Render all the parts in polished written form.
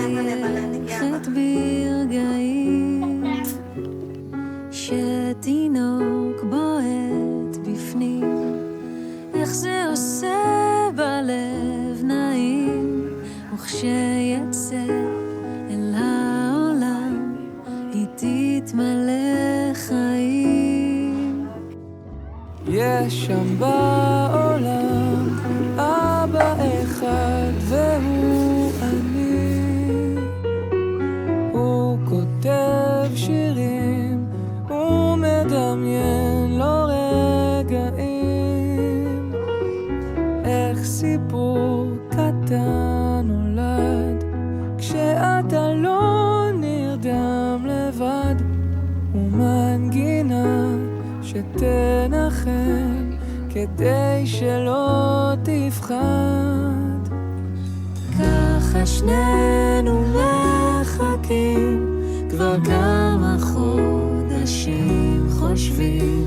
מחייכת ברגעים שתינוק בועט בפנים, איך זה עושה בלב נעים, וכשיצא אל העולם היא תתמלא חיים. יש שם בעולם אבא אחד והוא אני, הוא כותב שירים, הוא מדמיין לו רגעים, איך סיפור קטן נולד כשאתה לא נרדם לבד, ומנגינה שתנחם כדי שלא תפחד. ככה שנינו מחכים כבר כמה חודשים, חושבים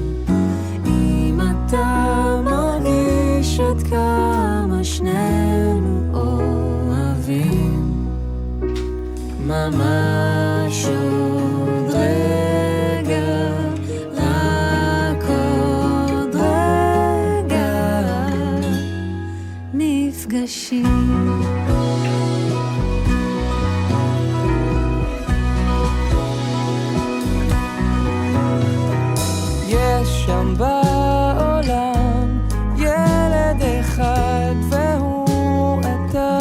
אם אתה מרגיש עד כמה שנינו אוהבים. ממש עוד רגע, רק עוד רגע נפגשים. יש שם בעולם ילד אחד והוא אתה,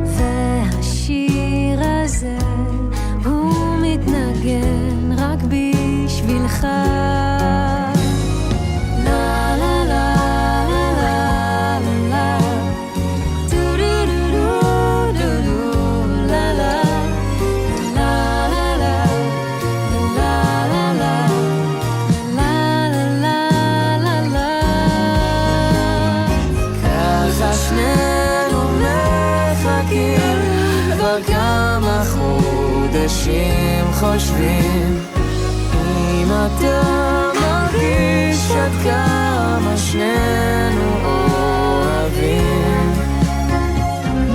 והשיר הזה הוא מתנגן רק בשבילך. לה לה לה לה לה לה דו דו דו דו דו לה לה לה לה לה לה לה לה לה. ככה שנינו מחכים כבר כמה חודשים, חושבים אם אתה מרגיש עד כמה שנינו אוהבים.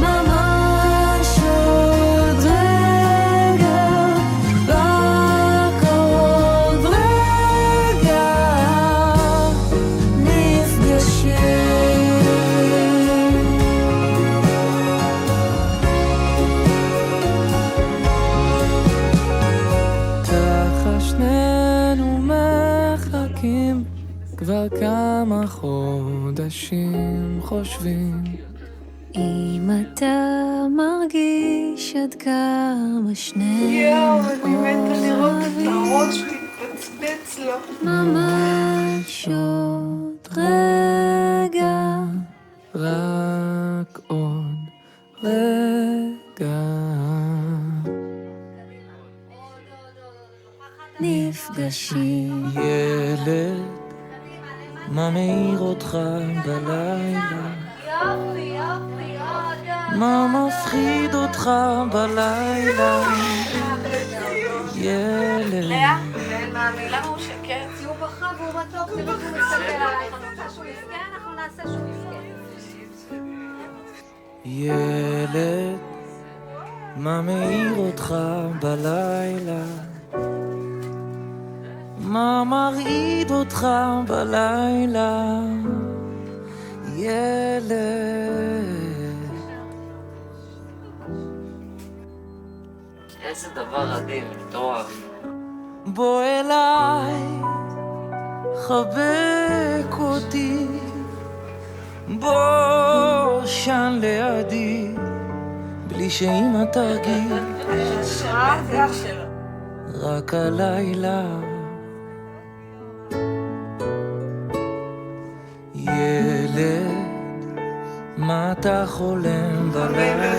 ממש עוד רגע, רק עוד רגע נפגשים. ככה שנינו מחכים כבר כמה חודשים, חושבים אם אתה מרגיש עד כמה שנינו יואו, אני מתה לראות את אוהבים. הראש מתבצבץ לו. ממש עוד רגע, רק עוד רגע. נפגשים. ילד, מה מאיר אותך בלילה? מה מפחיד אותך בלילה? ילד, מאמי, למה הוא שקט? כי הוא בכה והוא מתוק, תמיד הוא מסתכל עלייך. את רוצה שהוא יפגע? אנחנו נעשה שהוא יפגע. ילד, מה מאיר אותך בלילה? מה מרעיד אותך בלילה? ילד, איזה דבר עדין, מטורף. בוא אליי, חבק אותי, בוא שן לידי, בלי שאמא תרגיל, רק הלילה. ילד, מה אתה חולם בלילה?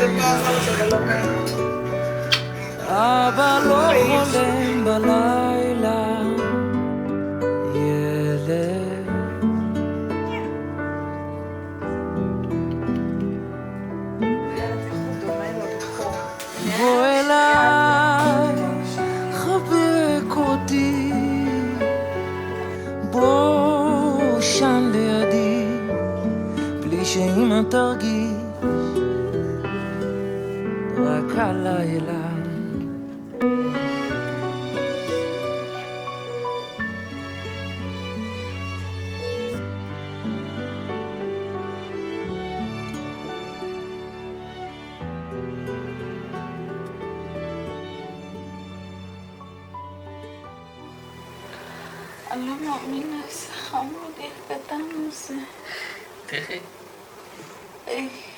אבא לא חולם בלילה. ילד, בוא אליי, חבק אותי, בוא שן לידי, בלי שאמא תרגיש, הלילה. אני לא מאמינה איזה חמוד, איך קטן זה. תראי. איך